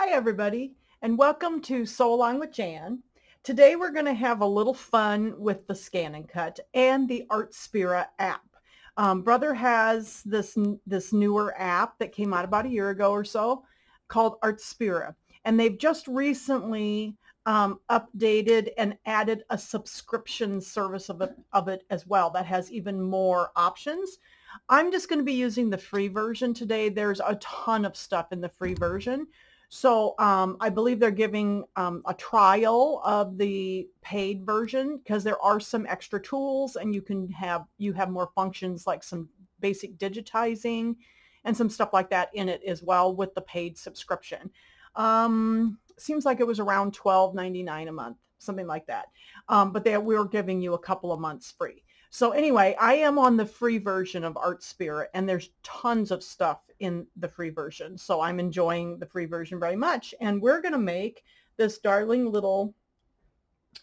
Hi, everybody, and welcome to Sew Along with Jan. Today we're going to have a little fun with the Scan and Cut and the Artspira app. Brother has this newer app that came out about a year ago or so called Artspira, and they've just recently updated and added a subscription service of it as well that has even more options. I'm just going to be using the free version today. There's a ton of stuff in the free version. So I believe they're giving a trial of the paid version because there are some extra tools and you have more functions like some basic digitizing and some stuff like that in it as well with the paid subscription. Seems like it was around $12.99 a month, something like that. But we were giving you a couple of months free. So anyway, I am on the free version of Artspira, and there's tons of stuff in the free version. So I'm enjoying the free version very much. And we're going to make this darling little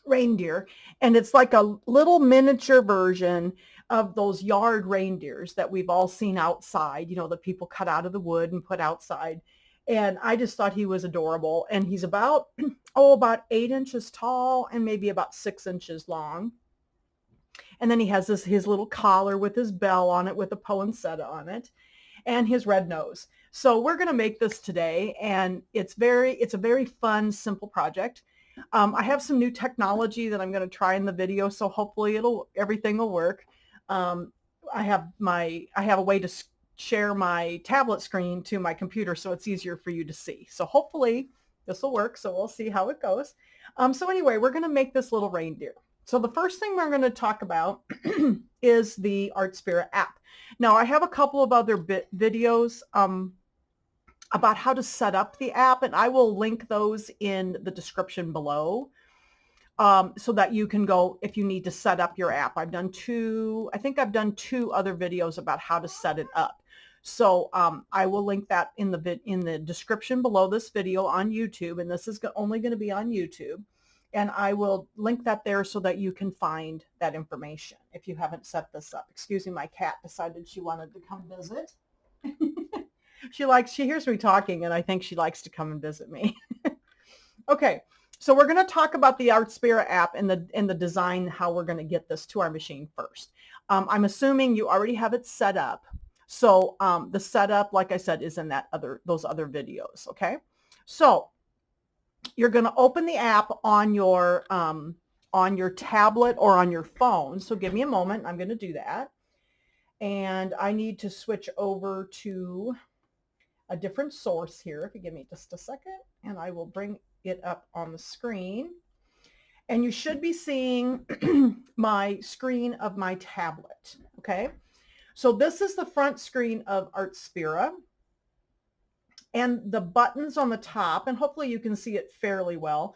reindeer. And it's like a little miniature version of those yard reindeers that we've all seen outside, that people cut out of the wood and put outside. And I just thought he was adorable. And he's about 8 inches tall and maybe about 6 inches long. And then he has his little collar with his bell on it with a poinsettia on it and his red nose. So we're going to make this today, and it's a very fun, simple project. I have some new technology that I'm going to try in the video, so hopefully everything will work. I have a way to share my tablet screen to my computer so it's easier for you to see. So hopefully this will work. So we'll see how it goes. So anyway, we're going to make this little reindeer. So the first thing we're going to talk about is the Artspira app. Now, I have a couple of other videos about how to set up the app, and I will link those in the description below so that you can go if you need to set up your app. I think I've done two other videos about how to set it up. So I will link that in the description below this video on YouTube, and this is only going to be on YouTube. And I will link that there so that you can find that information if you haven't set this up. Excuse me, my cat decided she wanted to come visit. She hears me talking, and I think she likes to come and visit me. Okay, so we're going to talk about the Artspira app and the design, how we're going to get this to our machine first. I'm assuming you already have it set up. So the setup, like I said, is in those other videos. Okay, so you're going to open the app on your tablet or on your phone. So give me a moment. I'm going to do that. And I need to switch over to a different source here. If you give me just a second, and I will bring it up on the screen. And you should be seeing my screen of my tablet. Okay. So this is the front screen of Artspira. And the buttons on the top, and hopefully you can see it fairly well.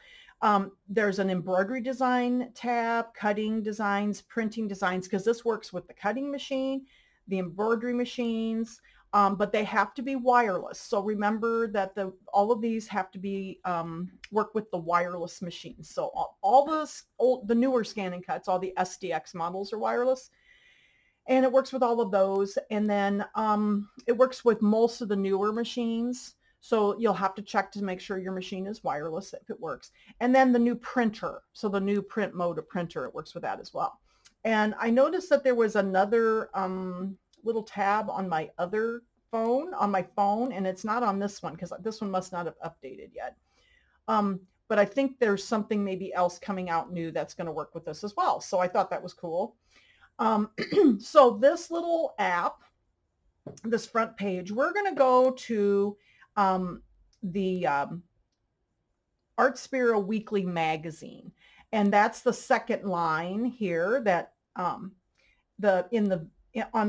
There's an embroidery design tab, cutting designs, printing designs, because this works with the cutting machine, the embroidery machines, but they have to be wireless. So remember that all of these have to be work with the wireless machines. So all the newer Scan and Cuts, all the SDX models are wireless. And it works with all of those. And then it works with most of the newer machines. So you'll have to check to make sure your machine is wireless if it works. And then the new printer. So the new print mode of printer, it works with that as well. And I noticed that there was another little tab on my other phone, and it's not on this one because this one must not have updated yet. But I think there's something maybe else coming out new that's going to work with this as well. So I thought that was cool. So this little app, this front page, we're going to go to the Artspira Weekly Magazine. And that's the second line here that on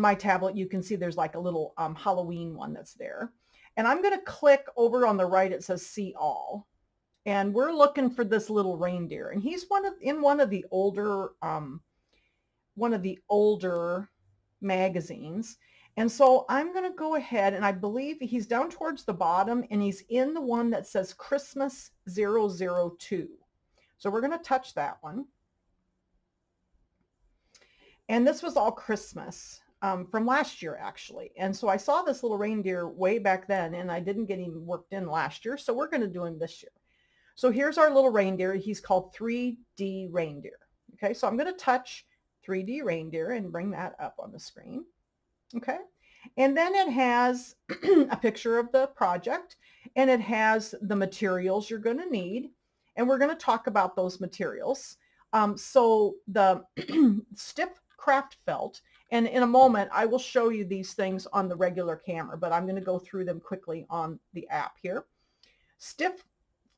my tablet, you can see there's like a little Halloween one that's there. And I'm going to click over on the right. It says See All. And we're looking for this little reindeer. And he's in one of the older magazines. And so I'm going to go ahead, and I believe he's down towards the bottom, and he's in the one that says Christmas 002. So we're going to touch that one. And this was all Christmas. from last year actually. And so I saw this little reindeer way back then, and I didn't get him worked in last year. So we're going to do him this year. So here's our little reindeer. He's called 3D Reindeer. Okay, so I'm going to touch 3D Reindeer and bring that up on the screen. Okay, and then it has a picture of the project, and it has the materials you're going to need, and we're going to talk about those materials. So the stiff craft felt, and in a moment I will show you these things on the regular camera, but I'm going to go through them quickly on the app here. Stiff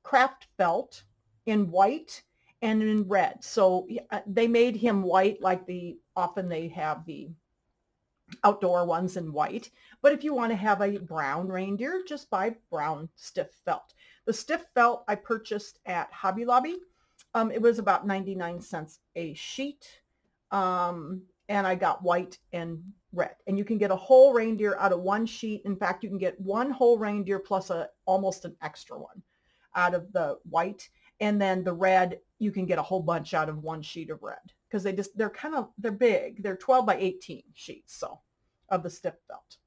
craft felt in white and in red. So they made him white, like often they have the outdoor ones in white. But if you want to have a brown reindeer, just buy brown stiff felt. The stiff felt I purchased at Hobby Lobby. It was about 99 cents a sheet. And I got white and red. And you can get a whole reindeer out of one sheet. In fact, you can get one whole reindeer plus almost an extra one out of the white. And then the red, you can get a whole bunch out of one sheet of red, because they're big. They're 12 by 18 sheets, so, of the stiff felt.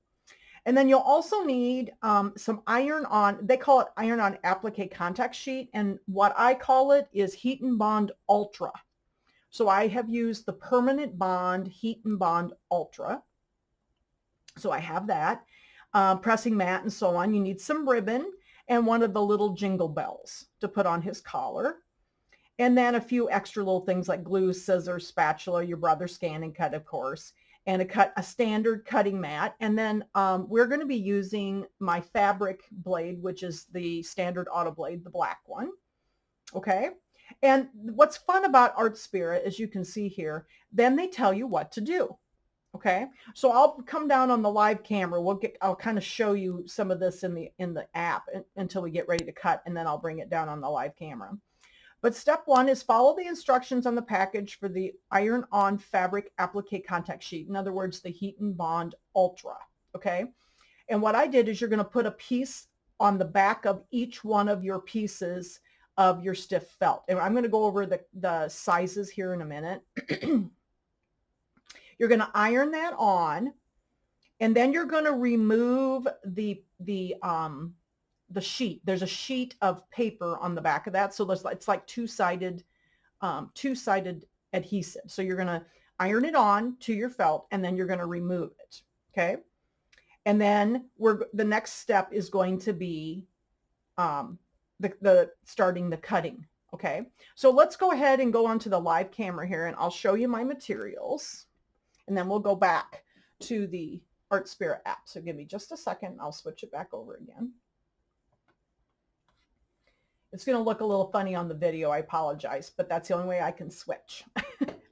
And then you'll also need some iron-on, they call it iron-on applique contact sheet, and what I call it is Heat and Bond Ultra. So I have used the Permanent Bond Heat and Bond Ultra. So I have that. Pressing mat and so on. You need some ribbon and one of the little jingle bells to put on his collar. And then a few extra little things like glue, scissors, spatula, your Brother scan and cut, of course, and a standard cutting mat. And then we're going to be using my fabric blade, which is the standard auto blade, the black one. Okay. And what's fun about Artspira, as you can see here, then they tell you what to do. Okay, so I'll come down on the live camera. I'll kind of show you some of this in the app until we get ready to cut, and then I'll bring it down on the live camera. But step one is follow the instructions on the package for the iron-on fabric applique contact sheet. In other words, the Heat and Bond Ultra. Okay, and what I did is you're going to put a piece on the back of each one of your pieces of your stiff felt, and I'm going to go over the sizes here in a minute. You're going to iron that on, and then you're going to remove the sheet. There's a sheet of paper on the back of that, so it's like two-sided adhesive. So you're going to iron it on to your felt, and then you're going to remove it. Okay, and then the next step is going to be starting the cutting. Okay, so let's go ahead and go onto the live camera here, and I'll show you my materials. And then we'll go back to the Artspira app. So give me just a second. I'll switch it back over again. It's going to look a little funny on the video. I apologize, but that's the only way I can switch.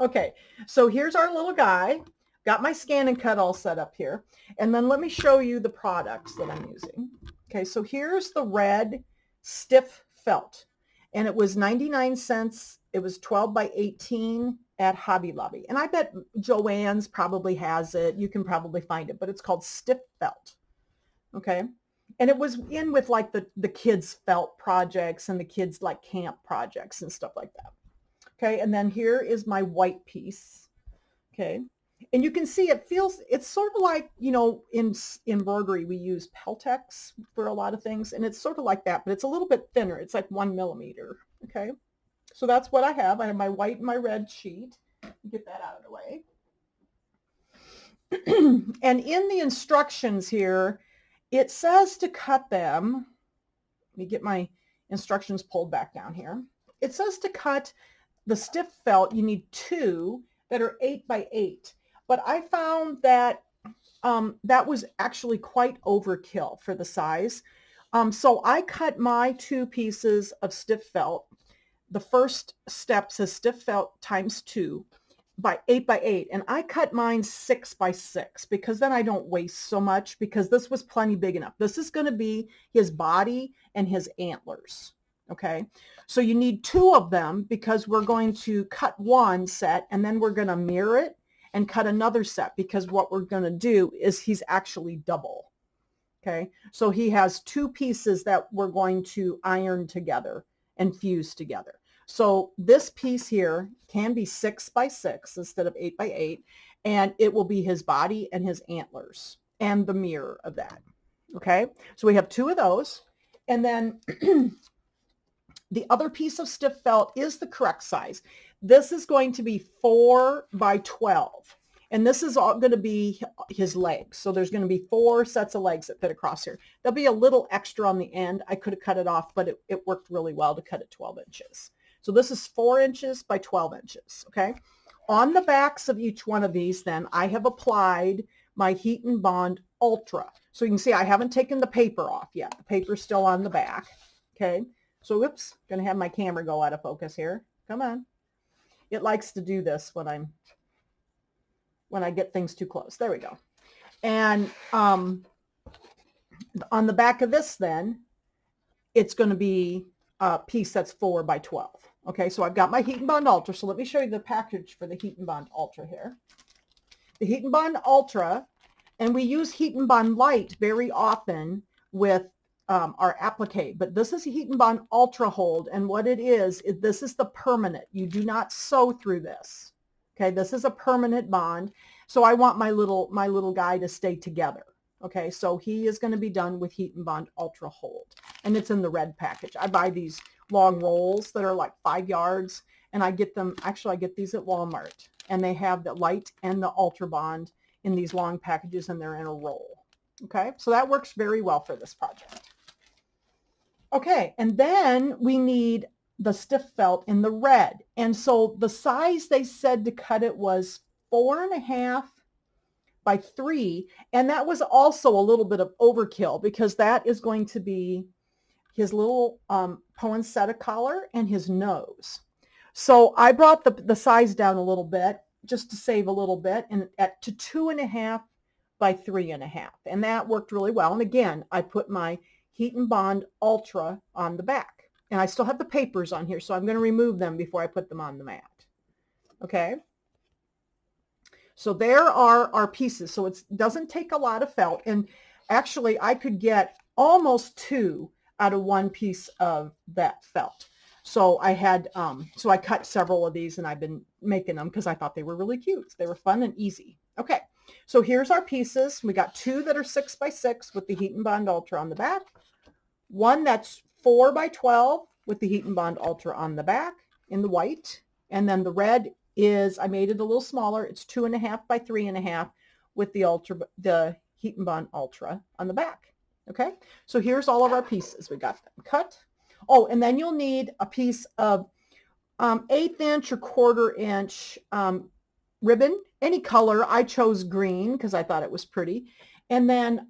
Okay, so here's our little guy. Got my scan and cut all set up here. And then let me show you the products that I'm using. Okay, so here's the red stiff felt. And it was 99 cents. It was 12 by 18 at Hobby Lobby. And I bet Joann's probably has it. You can probably find it, but it's called stiff felt. Okay. And it was in with like the kids felt projects and the kids like camp projects and stuff like that. Okay. And then here is my white piece. Okay. And you can see it's sort of like, you know, in embroidery, we use Peltex for a lot of things, and it's sort of like that, but it's a little bit thinner. It's like 1 millimeter. Okay. So that's what I have. I have my white and my red sheet. Get that out of the way. And in the instructions here, it says to cut them. Let me get my instructions pulled back down here. It says to cut the stiff felt. You need 2 that are 8 by 8. But I found that that was actually quite overkill for the size. So I cut my 2 pieces of stiff felt. The first step says stiff felt times 2 by 8 by 8. And I cut mine 6 by 6 because then I don't waste so much, because this was plenty big enough. This is going to be his body and his antlers. Okay. So you need 2 of them because we're going to cut one set and then we're going to mirror it and cut another set, because what we're going to do is he's actually double. Okay. So he has 2 pieces that we're going to iron together and fuse together. So this piece here can be 6 by 6 instead of 8 by 8. and it will be his body and his antlers and the mirror of that. Okay, so we have 2 of those. And then the other piece of stiff felt is the correct size. This is going to be 4 by 12. And this is all going to be his legs. So there's going to be 4 sets of legs that fit across here. There'll be a little extra on the end. I could have cut it off, but it worked really well to cut it 12 inches. So this is 4 inches by 12 inches. Okay. On the backs of each one of these, then I have applied my Heat and Bond Ultra. So you can see I haven't taken the paper off yet. The paper's still on the back. Okay. So whoops, going to have my camera go out of focus here. Come on. It likes to do this when I get things too close. There we go. And on the back of this then, it's going to be a piece that's 4 by 12. Okay, so I've got my Heat and Bond Ultra. So let me show you the package for the Heat and Bond Ultra here. The Heat and Bond Ultra, and we use Heat and Bond Light very often with our applique, but this is a Heat and Bond Ultra Hold, and what it is this is the permanent. You do not sew through this. Okay, this is a permanent bond, so I want my little guy to stay together. Okay, so he is going to be done with Heat and Bond Ultra Hold, and it's in the red package. I buy these long rolls that are like 5 yards, and I get them, actually I get these at Walmart, and they have the light and the Ultra Bond in these long packages, and they're in a roll. Okay, so that works very well for this project. Okay, and then we need the stiff felt in the red. And so the size they said to cut it was 4.5 by 3. And that was also a little bit of overkill because that is going to be his little poinsettia collar and his nose. So I brought the size down a little bit just to save a little bit and to 2.5 by 3.5. And that worked really well. And again, I put my Heat and Bond Ultra on the back. And I still have the papers on here, so I'm going to remove them before I put them on the mat. Okay. So there are our pieces. So it doesn't take a lot of felt. And actually, I could get almost 2 out of 1 piece of that felt. So I had, so I cut several of these, and I've been making them because I thought they were really cute. They were fun and easy. Okay. So here's our pieces. We got 2 that are 6 by 6 with the Heat and Bond Ultra on the back. 1 that's 4 by 12 with the Heat and Bond Ultra on the back in the white. And then the red is, I made it a little smaller. It's 2.5 by 3.5 with the Heat and Bond Ultra on the back. Okay. So here's all of our pieces. We got them cut. Oh, and then you'll need a piece of 1/8 inch or 1/4 inch ribbon, any color. I chose green because I thought it was pretty. And then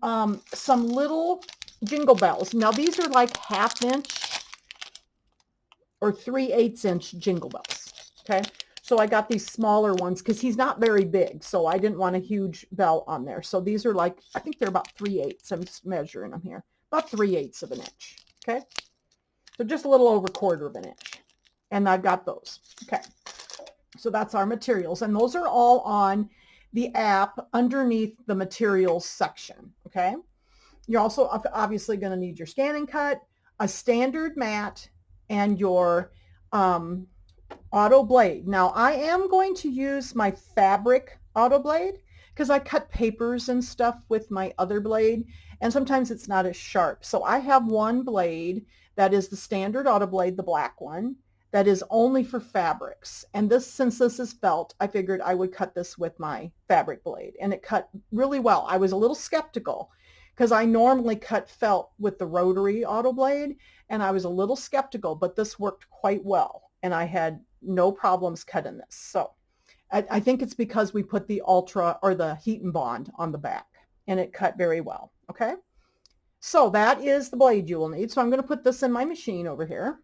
some little jingle bells. Now these are like 1/2 inch or 3/8 inch jingle bells. Okay. So I got these smaller ones because he's not very big. So I didn't want a huge bell on there. So these are like, I think they're about 3/8. I'm just measuring them here. About 3/8 of an inch. Okay. So just a little over 1/4 of an inch. And I've got those. Okay. So that's our materials. And those are all on the app underneath the materials section. Okay. You're also obviously going to need your scan and cut, a standard mat, and your auto blade. Now I am going to use my fabric auto blade because I cut papers and stuff with my other blade, and sometimes it's not as sharp. So I have one blade that is the standard auto blade, the black one, that is only for fabrics. And this, since this is felt, I figured I would cut this with my fabric blade, and it cut really well. I was a little skeptical because I normally cut felt with the rotary auto blade, and I was a little skeptical, but this worked quite well, and I had no problems cutting this. So I think it's because we put the Ultra or the Heat and Bond on the back, and it cut very well. Okay. So that is the blade you will need. So I'm going to put this in my machine over here.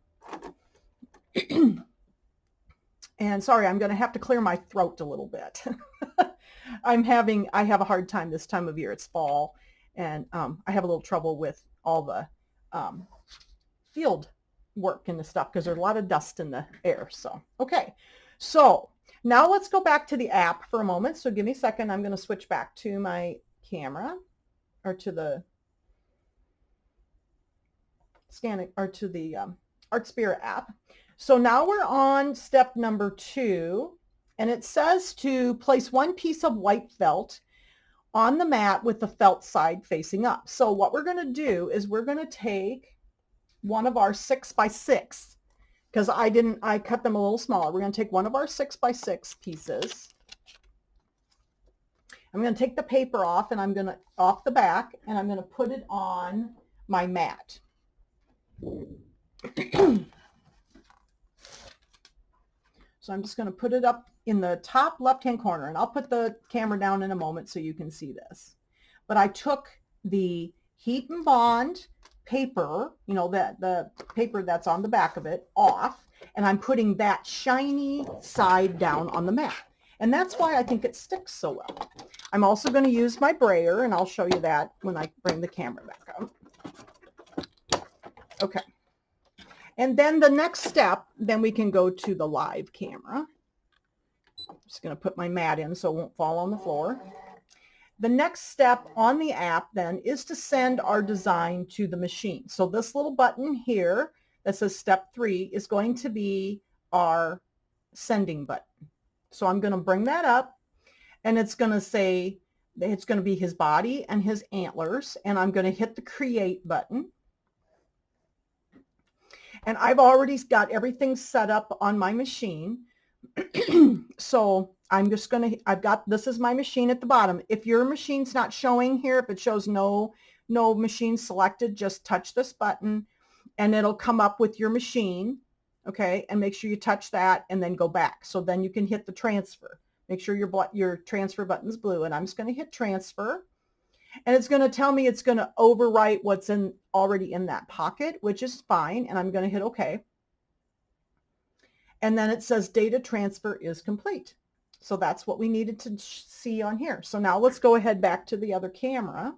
And sorry, I'm going to have to clear my throat a little bit. I have a hard time this time of year. It's fall, and I have a little trouble with all the field work and the stuff because there's a lot of dust in the air. So, okay. So now let's go back to the app for a moment. So give me a second. I'm going to switch back to my camera, or to the scanning, or to the Artspira app. So now we're on step number 2, And it says to place one piece of white felt on the mat with the felt side facing up. So what we're going to do is we're going to take one of our 6x6, because I cut them a little smaller. We're going to take one of our 6x6 pieces. I'm going to take the paper off, and I'm going to off the back, and I'm going to put it on my mat. So I'm just going to put it up in the top left-hand corner, and I'll put the camera down in a moment so you can see this. But I took the heat and bond paper, you know, the paper that's on the back of it, off, and I'm putting that shiny side down on the mat. And that's why I think it sticks so well. I'm also going to use my brayer, and I'll show you that when I bring the camera back up. Okay. And then the next step, then we can go to the live camera. I'm just going to put my mat in so it won't fall on the floor. The next step on the app then is to send our design to the machine. So this little button here that says step 3 is going to be our sending button. So I'm going to bring that up, and it's going to say, it's going to be his body and his antlers, and I'm going to hit the create button. And I've already got everything set up on my machine. So I'm just going to, this is my machine at the bottom. If your machine's not showing here, if it shows no machine selected, just touch this button and it'll come up with your machine. Okay. And make sure you touch that and then go back. So then you can hit the transfer. Make sure your transfer button's blue, and I'm just going to hit transfer. And it's going to tell me it's going to overwrite what's already in that pocket, which is fine. And I'm going to hit OK. And then it says data transfer is complete. So that's what we needed to see on here. So now let's go ahead back to the other camera.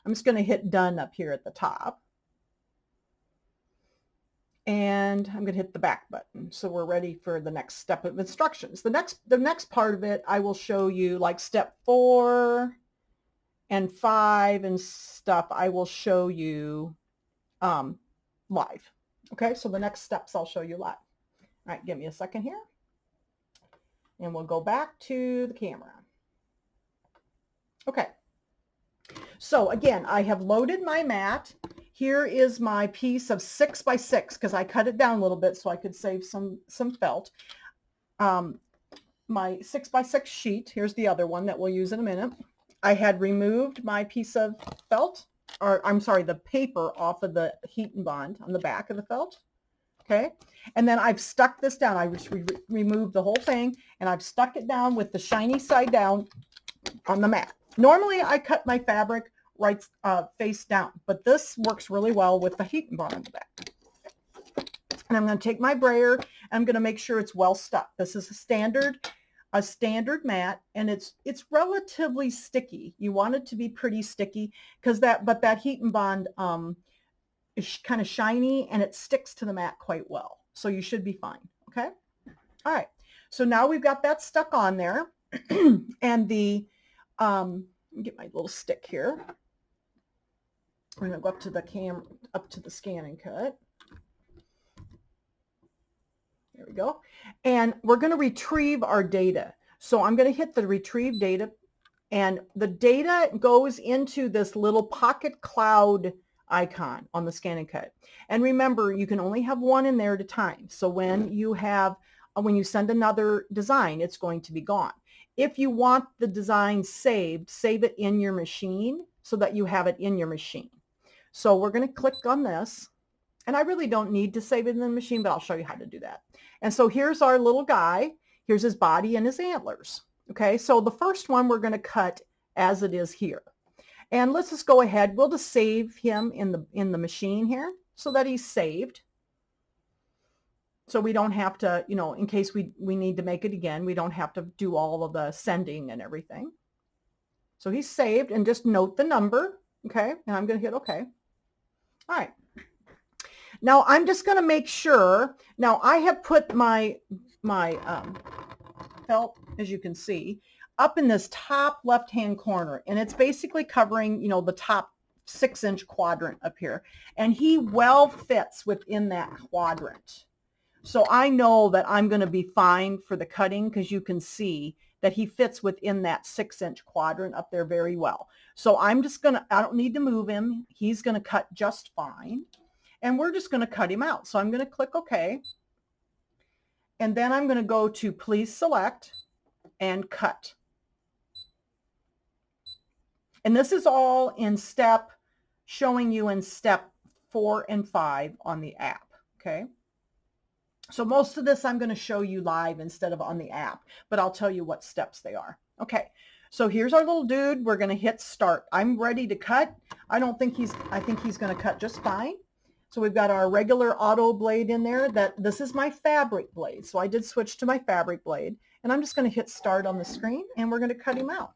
I'm just going to hit done up here at the top. And I'm going to hit the back button. So we're ready for the next step of instructions. The next part of it, I will show you, like step 4 and 5 and stuff, I will show you live. Okay, so the next steps I'll show you live. All right, give me a second here. And we'll go back to the camera. Okay. So again, I have loaded my mat. Here is my piece of 6x6, because I cut it down a little bit so I could save some felt. My 6x6 sheet, here's the other one that we'll use in a minute. I had removed my piece of felt, or I'm sorry, the paper off of the heat and bond on the back of the felt. Okay. And then I've stuck this down. I just removed the whole thing, and I've stuck it down with the shiny side down on the mat. Normally I cut my fabric right face down, but this works really well with the heat and bond on the back. And I'm going to take my brayer, and I'm going to make sure it's well stuck. This is a standard mat, and it's relatively sticky. You want it to be pretty sticky, because that heat and bond is kind of shiny, and it sticks to the mat quite well. So you should be fine. Okay. All right. So now we've got that stuck on there, and the get my little stick here. We're going to go up to the up to the scan and cut. There we go. And we're going to retrieve our data. So I'm going to hit the retrieve data, and the data goes into this little pocket cloud icon on the scan and cut. And remember, you can only have one in there at a time. So when you send another design, it's going to be gone. If you want the design saved, save it in your machine so that you have it in your machine. So we're going to click on this, and I really don't need to save it in the machine, but I'll show you how to do that. And so here's our little guy. Here's his body and his antlers. Okay, so the first one we're going to cut as it is here. And let's just go ahead. We'll just save him in the machine here so that he's saved. So we don't have to, in case we need to make it again, we don't have to do all of the sending and everything. So he's saved, and just note the number. Okay, and I'm going to hit OK. All right. Now I'm just going to make sure. Now I have put my felt, as you can see, up in this top left-hand corner, and it's basically covering, the top 6-inch quadrant up here, and he well fits within that quadrant. So I know that I'm going to be fine for the cutting because you can see that he fits within that 6-inch quadrant up there very well. So I'm just going to, I don't need to move him. He's going to cut just fine. And we're just going to cut him out. So I'm going to click OK. And then I'm going to go to Please Select and Cut. And this is all in showing you in step 4 and 5 on the app. Okay. So most of this I'm going to show you live instead of on the app, but I'll tell you what steps they are. Okay, so here's our little dude. We're going to hit start. I'm ready to cut. I think he's going to cut just fine. So we've got our regular auto blade in there. This is my fabric blade. So I did switch to my fabric blade, and I'm just going to hit start on the screen, and we're going to cut him out.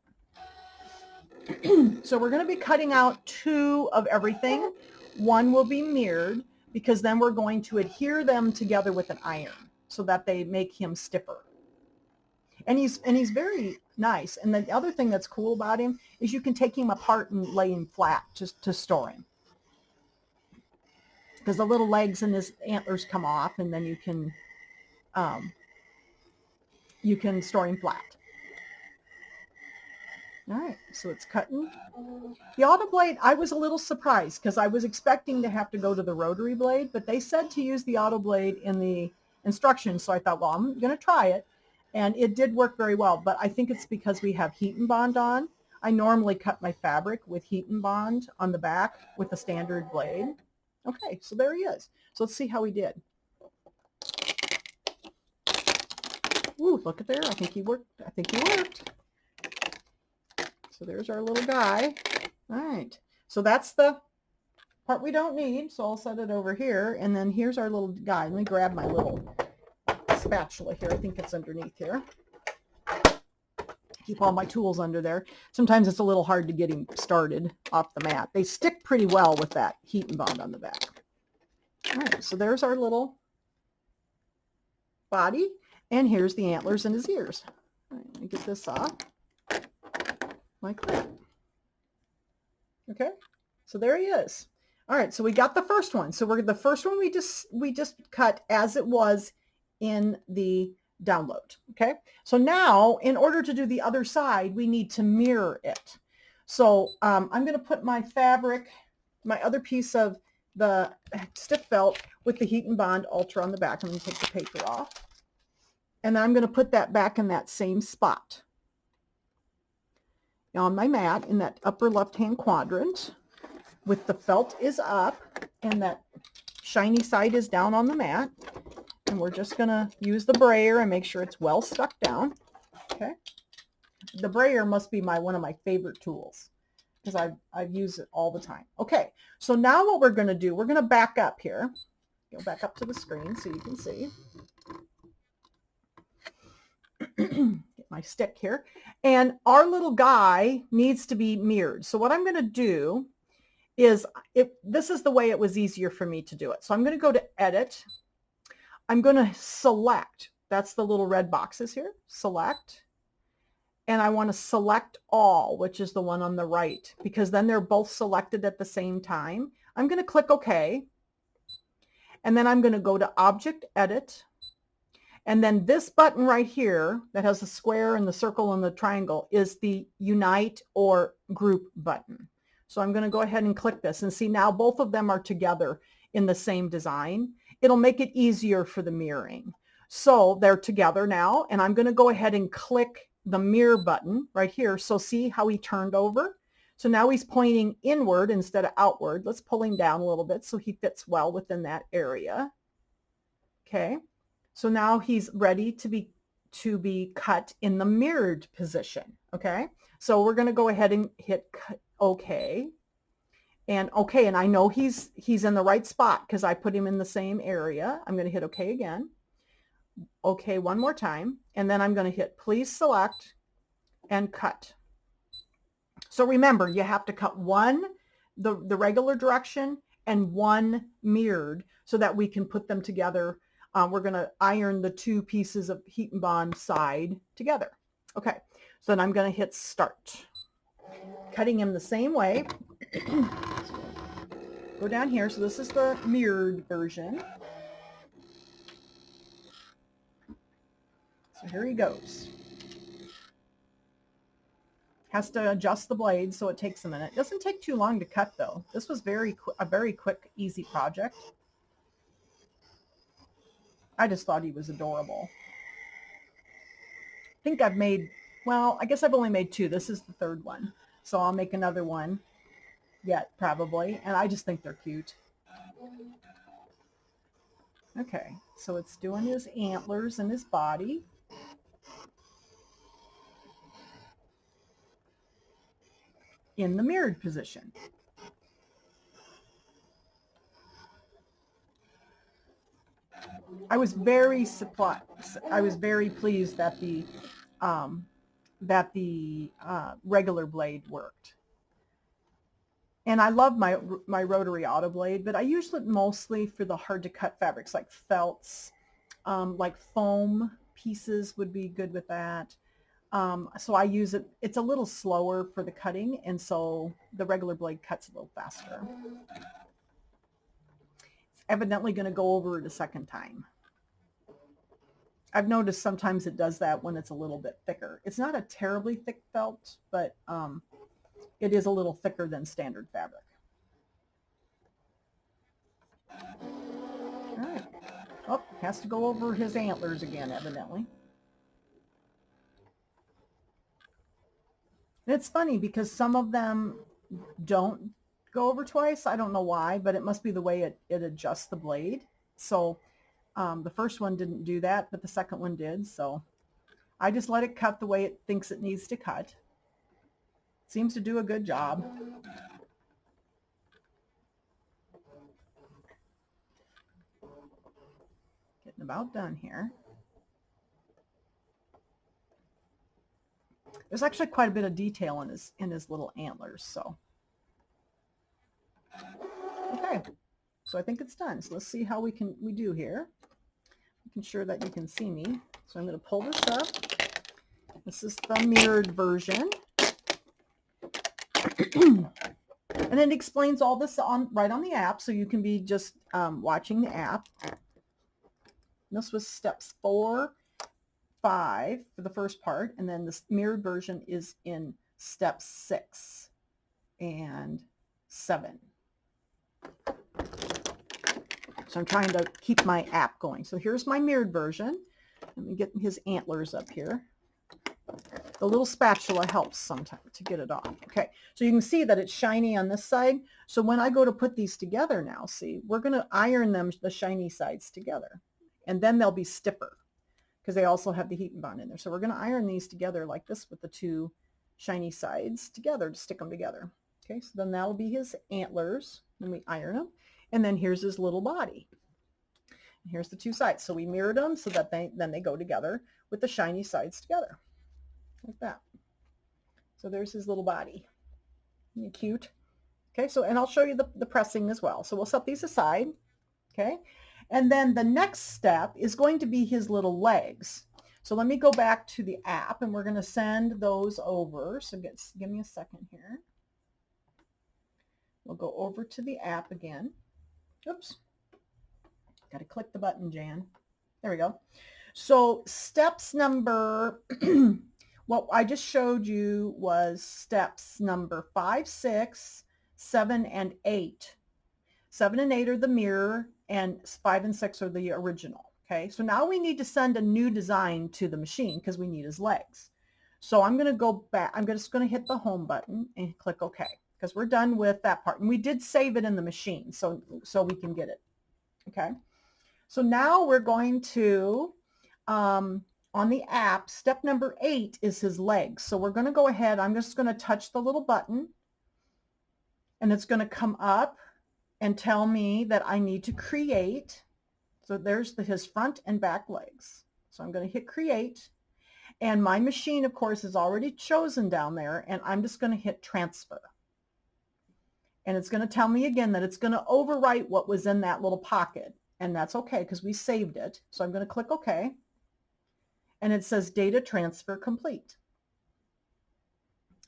So we're going to be cutting out 2 of everything. 1 will be mirrored, because then we're going to adhere them together with an iron so that they make him stiffer. And he's very nice. And the other thing that's cool about him is you can take him apart and lay him flat just to store him. Because the little legs and his antlers come off, and then you can store him flat. All right, so it's cutting. The auto blade, I was a little surprised because I was expecting to have to go to the rotary blade, but they said to use the auto blade in the instructions. So I thought, well, I'm going to try it. And it did work very well, but I think it's because we have heat and bond on. I normally cut my fabric with heat and bond on the back with a standard blade. Okay, so there he is. So let's see how he did. Ooh, look at there. I think he worked. So there's our little guy. All right. So that's the part we don't need. So I'll set it over here. And then here's our little guy. Let me grab my little spatula here. I think it's underneath here. Keep all my tools under there. Sometimes it's a little hard to get him started off the mat. They stick pretty well with that heat and bond on the back. All right. So there's our little body. And here's the antlers and his ears. All right, let me get this off. Like that. Okay, so there he is. All right, so we got the first one. So the first one we just cut as it was in the download. Okay, so now in order to do the other side, we need to mirror it. So I'm going to put my fabric, my other piece of the stiff felt with the heat and bond ultra on the back. I'm going to take the paper off, and then I'm going to put that back in that same spot on my mat in that upper left-hand quadrant with the felt is up and that shiny side is down on the mat. And we're just going to use the brayer and make sure it's well stuck down. Okay. The brayer must be one of my favorite tools because I've used it all the time. Okay. So now what we're going to do, we're going to back up here. Go back up to the screen so you can see. Get my stick here. And our little guy needs to be mirrored. So what I'm going to do is, this is the way it was easier for me to do it. So I'm going to go to Edit. I'm going to select. That's the little red boxes here. Select. And I want to select all, which is the one on the right, because then they're both selected at the same time. I'm going to click OK. And then I'm going to go to Object Edit. And then this button right here that has the square and the circle and the triangle is the Unite or Group button. So I'm going to go ahead and click this and see now both of them are together in the same design. It'll make it easier for the mirroring. So they're together now, and I'm going to go ahead and click the mirror button right here. So see how he turned over? So now he's pointing inward instead of outward. Let's pull him down a little bit so he fits well within that area. Okay. So now he's ready to be cut in the mirrored position. Okay. So we're going to go ahead and hit OK. And OK, and I know he's in the right spot because I put him in the same area. I'm going to hit OK again. OK one more time. And then I'm going to hit Please Select and Cut. So remember, you have to cut one the regular direction and one mirrored so that we can put them together. We're going to iron the 2 pieces of heat and bond side together. Okay, so then I'm going to hit Start. Cutting him the same way. Go down here. So this is the mirrored version. So here he goes. Has to adjust the blade, so it takes a minute. It doesn't take too long to cut, though. This was a very quick, easy project. I just thought he was adorable. I think I've made, well, I guess I've only made 2. This is the 3rd one. So I'll make another one yet, probably. And I just think they're cute. Okay, so it's doing his antlers and his body. In the mirrored position. I was very pleased that the regular blade worked. And I love my rotary auto blade, but I use it mostly for the hard to cut fabrics like felts, like foam pieces would be good with that. So I use it. It's a little slower for the cutting, and so the regular blade cuts a little faster. It's evidently going to go over it a second time. I've noticed sometimes it does that when it's a little bit thicker. It's not a terribly thick felt, but it is a little thicker than standard fabric. All right. Oh, has to go over his antlers again, evidently. And it's funny because some of them don't go over twice. I don't know why, but it must be the way it adjusts the blade. So the first one didn't do that, but the second one did. So I just let it cut the way it thinks it needs to cut. Seems to do a good job. Getting about done here. There's actually quite a bit of detail in his little antlers, so. Okay, so I think it's done. So let's see how we do here. Making sure that you can see me. So I'm going to pull this up. This is the mirrored version. And it explains all this right on the app, so you can be just watching the app. This was steps 4, 5 for the first part, and then this mirrored version is in step 6 and 7. So I'm trying to keep my app going. So here's my mirrored version. Let me get his antlers up here. The little spatula helps sometimes to get it off. Okay, so you can see that it's shiny on this side. So when I go to put these together now, see, we're going to iron them, the shiny sides together, and then they'll be stiffer because they also have the heat and bond in there. So we're going to iron these together like this with the 2 shiny sides together to stick them together. Okay, so then that'll be his antlers, and we iron them. And then here's his little body. And here's the 2 sides. So we mirrored them so that then they go together with the shiny sides together. Like that. So there's his little body. Isn't he cute? Okay, so, and I'll show you the pressing as well. So we'll set these aside. Okay, and then the next step is going to be his little legs. So let me go back to the app, and we're going to send those over. So give me a second here. We'll go over to the app again. Oops. Got to click the button, Jan. There we go. So steps number, what I just showed you was steps number 5, 6, 7, and 8. 7 and 8 are the mirror, and 5 and 6 are the original. Okay, so now we need to send a new design to the machine because we need his legs. So I'm going to go back. I'm just going to hit the home button and click OK because we're done with that part. And we did save it in the machine so we can get it. Okay, so now we're going to, on the app, step number 8 is his legs. So we're going to go ahead. I'm just going to touch the little button, and it's going to come up and tell me that I need to create. So there's his front and back legs. So I'm going to hit create, and my machine, of course, is already chosen down there, and I'm just going to hit transfer. And it's going to tell me again that it's going to overwrite what was in that little pocket, and that's okay because we saved it. So I'm going to click OK, and it says data transfer complete.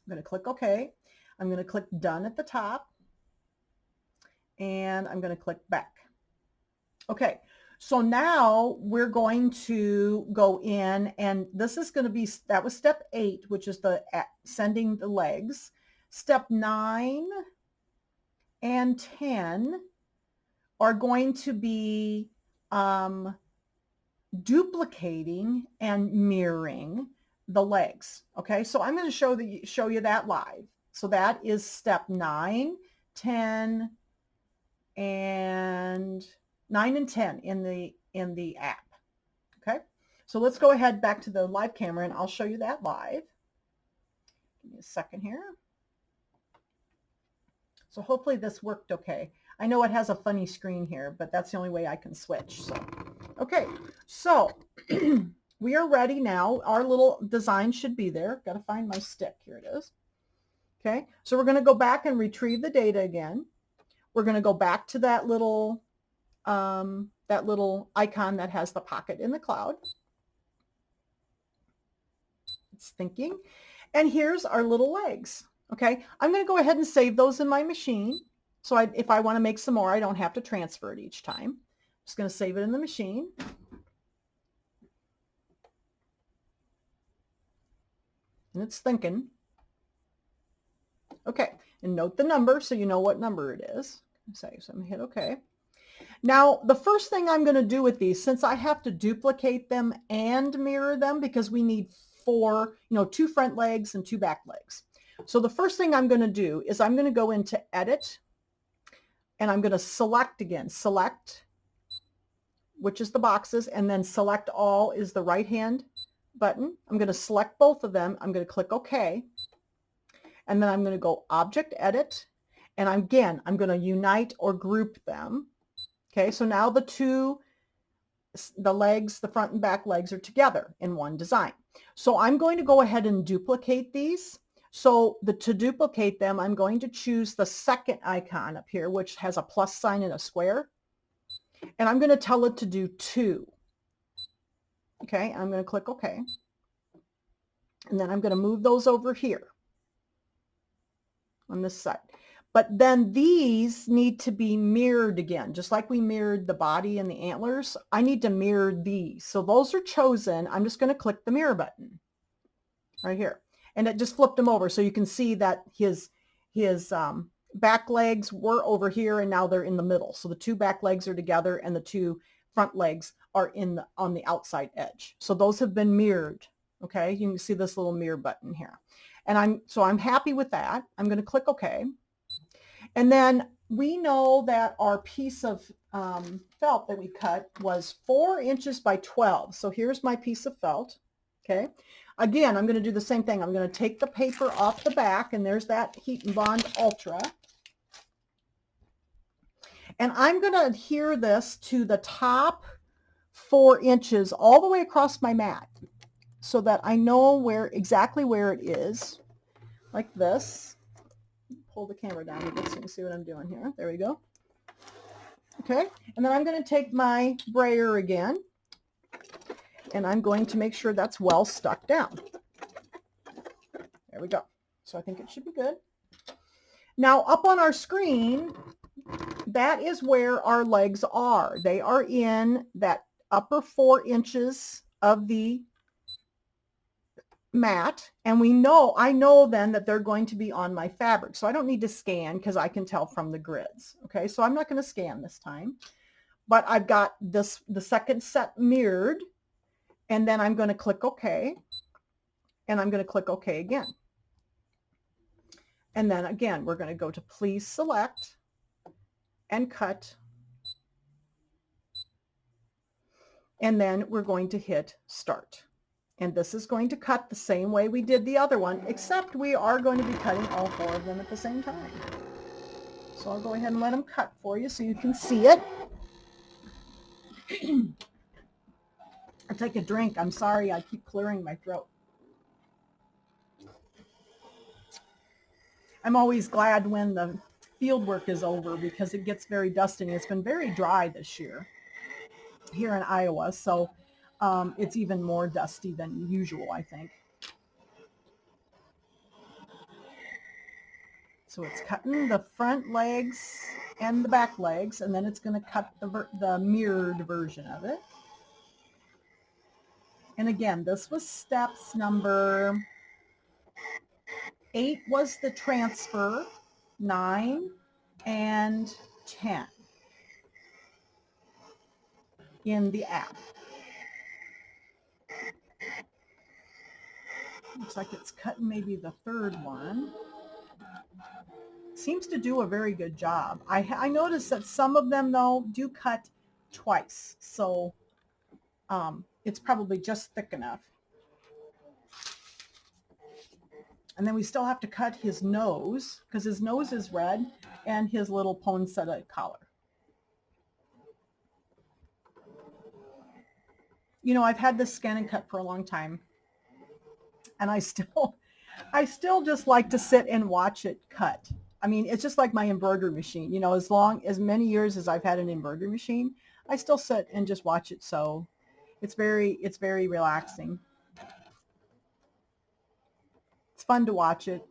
I'm going to click OK. I'm going to click done at the top, and I'm going to click back. Okay, So now we're going to go in, and this is going to be, that was step 8, which is the sending the legs. Step 9 and 10 are going to be duplicating and mirroring the legs. Okay, so I'm going to show you that live. So that is step 9, 10, and 9 and 10 in the app. Okay, so let's go ahead back to the live camera and I'll show you that live. Give me a second here. So hopefully this worked okay. I know it has a funny screen here, but that's the only way I can switch. So, okay, so we are ready now. Our little design should be there. Got to find my stick. Here it is. Okay, so we're going to go back and retrieve the data again. We're going to go back to that little icon that has the pocket in the cloud. It's thinking. And here's our little legs. Okay, I'm going to go ahead and save those in my machine. So if I want to make some more, I don't have to transfer it each time. I'm just going to save it in the machine. And it's thinking. Okay, and note the number so you know what number it is. So I'm going to hit OK. Now, the first thing I'm going to do with these, since I have to duplicate them and mirror them because we need 4, 2 front legs and 2 back legs. So the first thing I'm going to do is I'm going to go into Edit, and I'm going to select again. Select, which is the boxes, and then Select All is the right-hand button. I'm going to select both of them. I'm going to click OK. And then I'm going to go Object Edit, and again, I'm going to unite or group them. Okay, so now the legs, the front and back legs are together in one design. So I'm going to go ahead and duplicate these. So to duplicate them, I'm going to choose the second icon up here, which has a plus sign and a square. And I'm going to tell it to do 2. Okay, I'm going to click OK. And then I'm going to move those over here on this side. But then these need to be mirrored again, just like we mirrored the body and the antlers. I need to mirror these. So those are chosen. I'm just going to click the mirror button right here. And it just flipped them over. So you can see that his back legs were over here and now they're in the middle. So the 2 back legs are together and the 2 front legs are on the outside edge. So those have been mirrored. Okay, you can see this little mirror button here. And I'm happy with that. I'm going to click OK. And then we know that our piece of felt that we cut was 4 inches by 12. So here's my piece of felt. Okay. Again, I'm going to do the same thing. I'm going to take the paper off the back, and there's that Heat and Bond Ultra. And I'm going to adhere this to the top 4 inches all the way across my mat so that I know exactly where it is, like this. Pull the camera down a bit so you can see what I'm doing here. There we go. Okay, and then I'm going to take my brayer again, and I'm going to make sure that's well stuck down. There we go. So I think it should be good. Now up on our screen, that is where our legs are. They are in that upper 4 inches of the mat, and I know then that they're going to be on my fabric. So I don't need to scan because I can tell from the grids. Okay, so I'm not going to scan this time, but I've got the second set mirrored, and then I'm going to click OK, and I'm going to click OK again. And then again, we're going to go to Please Select and Cut. And then we're going to hit Start. And this is going to cut the same way we did the other one, except we are going to be cutting all 4 of them at the same time. So I'll go ahead and let them cut for you so you can see it. I'll take a drink. I'm sorry, I keep clearing my throat. I'm always glad when the field work is over because it gets very dusty. It's been very dry this year here in Iowa, so it's even more dusty than usual, I think. So it's cutting the front legs and the back legs, and then it's going to cut the mirrored version of it. And again, this was steps number 8 was the transfer, 9 and 10 in the app. Looks like it's cutting maybe the third one. Seems to do a very good job. I noticed that some of them, though, do cut twice. So it's probably just thick enough. And then we still have to cut his nose because his nose is red and his little poinsettia collar. You know, I've had this scan and cut for a long time, and I still just like to sit and watch it cut. I mean, it's just like my embroidery machine. You know, as many years as I've had an embroidery machine, I still sit and just watch it sew. It's very relaxing. It's fun to watch it.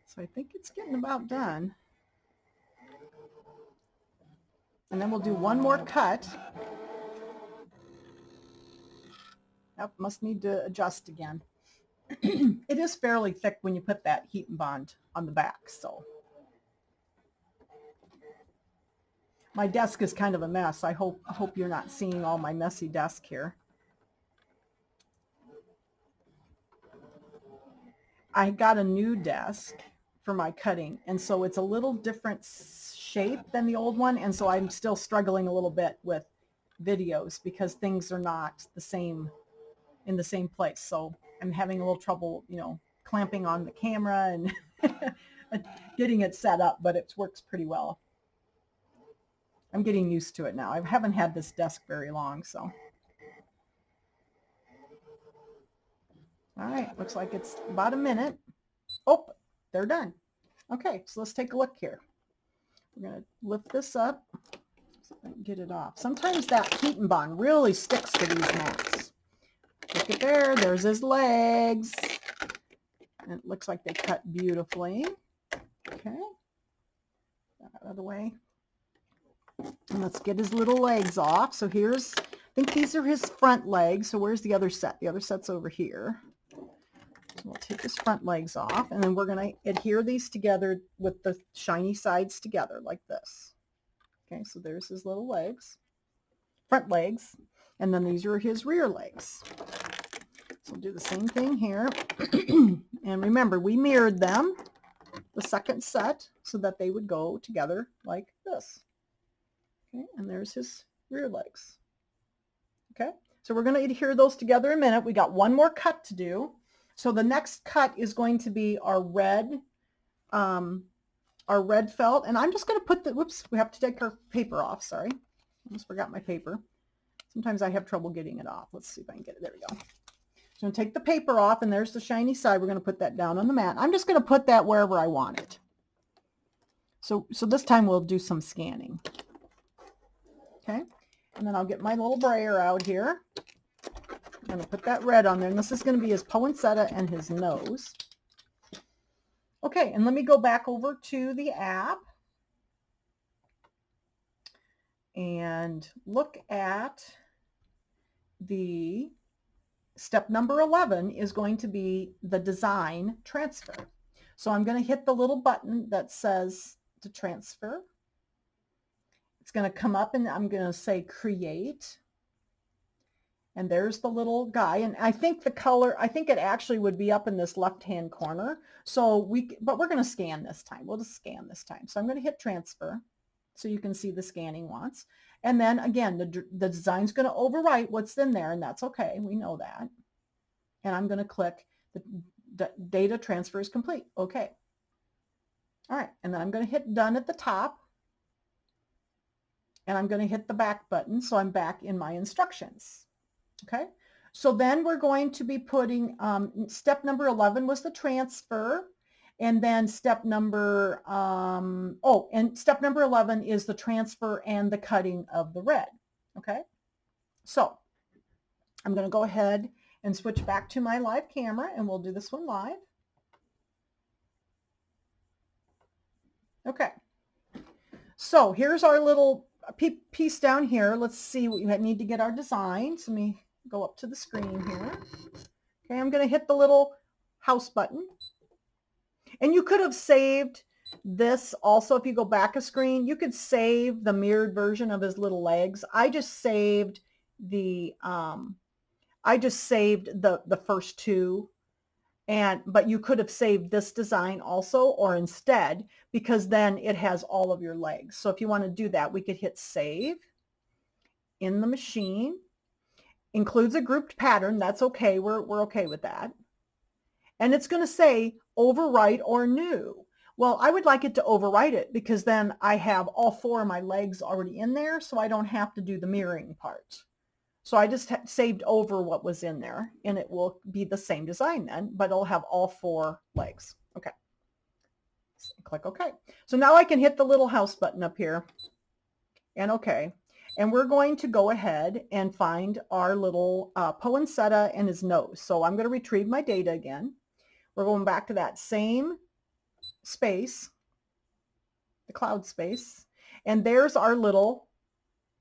So I think it's getting about done. And then we'll do one more cut. Yep, must need to adjust again. It is fairly thick when you put that heat and bond on the back, so. My desk is kind of a mess. I hope you're not seeing all my messy desk here. I got a new desk for my cutting, and so it's a little different shape than the old one, and so I'm still struggling a little bit with videos because things are not the same in the same place. So I'm having a little trouble, you know, clamping on the camera and getting it set up, but it works pretty well. I'm getting used to it now. I haven't had this desk very long, so. All right, looks like it's about a minute. Oh, they're done. Okay, so let's take a look here. We're going to lift this up so I can get it off. Sometimes that heat and bond really sticks to these mats. Look at there. There's his legs. And it looks like they cut beautifully. Okay. Out of the way. And let's get his little legs off. So here's, I think these are his front legs. So where's the other set? The other set's over here. So we'll take his front legs off, and then we're going to adhere these together with the shiny sides together like this. Okay, so there's his little legs, front legs, and then these are his rear legs. So we'll do the same thing here. And remember, we mirrored them, the second set, so that they would go together like this. Okay, and there's his rear legs. Okay, so we're going to adhere those together in a minute. We got one more cut to do. So the next cut is going to be our red felt, and I'm just going to put the, whoops, we have to take our paper off, sorry. I almost forgot my paper. Sometimes I have trouble getting it off. Let's see if I can get it, there we go. So I'm going to take the paper off, and there's the shiny side. We're going to put that down on the mat. I'm just going to put that wherever I want it. So this time we'll do some scanning. Okay, and then I'll get my little brayer out here. I'm going to put that red on there, and this is going to be his poinsettia and his nose. Okay, and let me go back over to the app and look at the step number 11 is going to be the design transfer. So I'm going to hit the little button that says to transfer. It's going to come up, and I'm going to say create. And there's the little guy, and I think the color, I think it actually would be up in this left-hand corner. So but we're going to scan this time. We'll just scan this time. So I'm going to hit transfer so you can see the scanning once. And then again, the design's going to overwrite what's in there, and that's okay. We know that. And I'm going to click the data transfer is complete. Okay. All right. And then I'm going to hit done at the top. And I'm going to hit the back button. So I'm back in my instructions. Okay, so then we're going to be putting, step number 11 was the transfer, and then step number, and step number 11 is the transfer and the cutting of the red. Okay, so I'm going to go ahead and switch back to my live camera, and we'll do this one live. Okay. So here's our little piece down here. Let's see, we need to get our design. So let me go up to the screen here. Okay, I'm going to hit the little house button. And you could have saved this also. If you go back a screen, you could save the mirrored version of his little legs. I just saved the the first two, but you could have saved this design also, or instead, because then it has all of your legs. So if you want to do that, we could hit save in the machine. Includes a grouped pattern. That's okay. We're okay with that. And it's going to say overwrite or new. Well, I would like it to overwrite it because then I have all four of my legs already in there, so I don't have to do the mirroring part. So I just saved over what was in there, and it will be the same design then, but it'll have all four legs. Okay. So click OK. So now I can hit the little house button up here and OK. And we're going to go ahead and find our little poinsettia and his nose. So I'm going to retrieve my data again. We're going back to that same space, the cloud space, and there's our little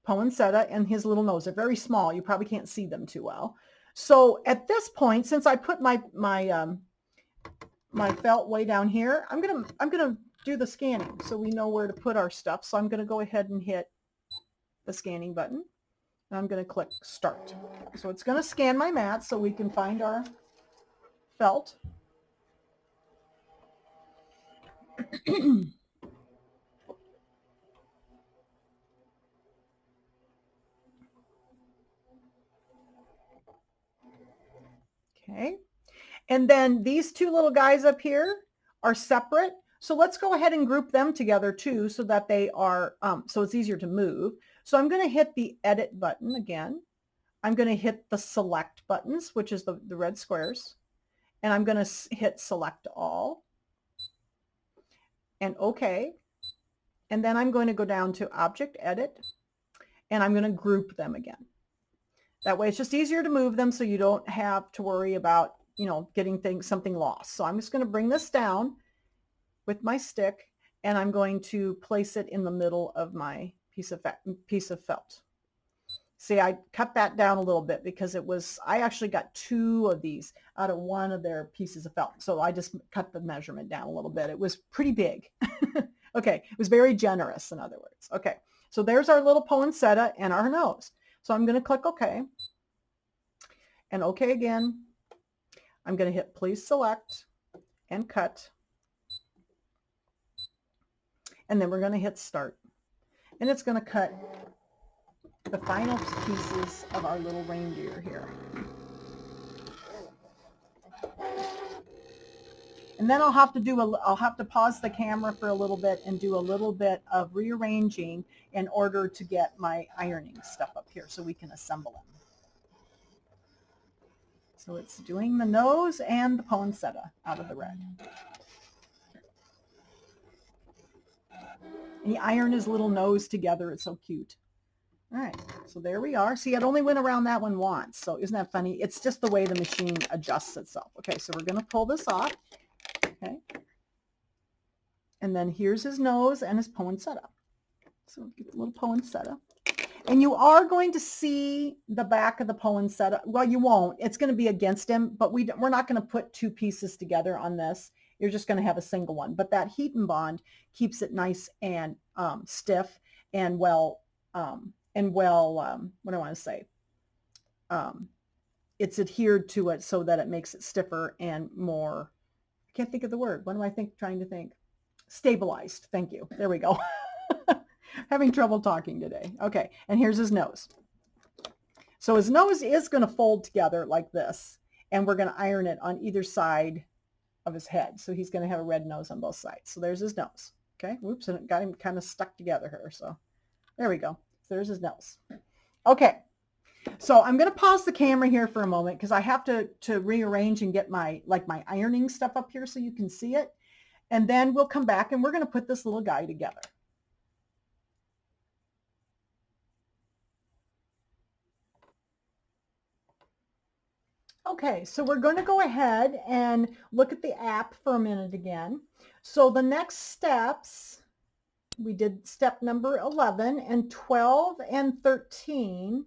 poinsettia and his little nose. They're very small. You probably can't see them too well. So at this point, since I put my felt way down here, I'm gonna do the scanning so we know where to put our stuff. So I'm gonna go ahead and hit the scanning button, and I'm gonna click start. So it's gonna scan my mat so we can find our felt. Okay. And then these two little guys up here are separate. So let's go ahead and group them together too so that they are, so it's easier to move. So I'm going to hit the edit button again. I'm going to hit the select buttons, which is the red squares. And I'm going to hit select all and OK. And then I'm going to go down to object edit and I'm going to group them again. That way it's just easier to move them so you don't have to worry about, you know, getting something lost. So I'm just going to bring this down with my stick and I'm going to place it in the middle of my piece of felt. See, I cut that down a little bit because I actually got two of these out of one of their pieces of felt. So I just cut the measurement down a little bit. It was pretty big. Okay, it was very generous, in other words. Okay, so there's our little poinsettia and our nose. So I'm going to click OK and OK again. I'm going to hit please select and cut. And then we're going to hit start. And it's going to cut the final pieces of our little reindeer here. And then I'll have to pause the camera for a little bit and do a little bit of rearranging in order to get my ironing stuff up here so we can assemble them. So it's doing the nose and the poinsettia out of the red. And he ironed his little nose together. It's so cute. All right, so there we are. See, it only went around that one once. So isn't that funny? It's just the way the machine adjusts itself. Okay, so we're going to pull this off. Okay. And then here's his nose and his poinsettia. So get the little poinsettia. And you are going to see the back of the poinsettia. Well, you won't. It's going to be against him, but we're not going to put two pieces together on this. You're just going to have a single one. But that heat and bond keeps it nice and stiff and what do I want to say? It's adhered to it so that it makes it stiffer and more, I can't think of the word. What am I trying to think? Stabilized. Thank you. There we go. Having trouble talking today. Okay, and here's his nose. So his nose is going to fold together like this, and we're going to iron it on either side of his head. So he's going to have a red nose on both sides. So there's his nose. Okay, whoops, and it got him kind of stuck together here. So there we go. So there's his nose. Okay, so I'm going to pause the camera here for a moment because I have to rearrange and get my ironing stuff up here so you can see it. And then we'll come back and we're going to put this little guy together. Okay, so we're going to go ahead and look at the app for a minute again. So the next steps we did step number 11, and 12 and 13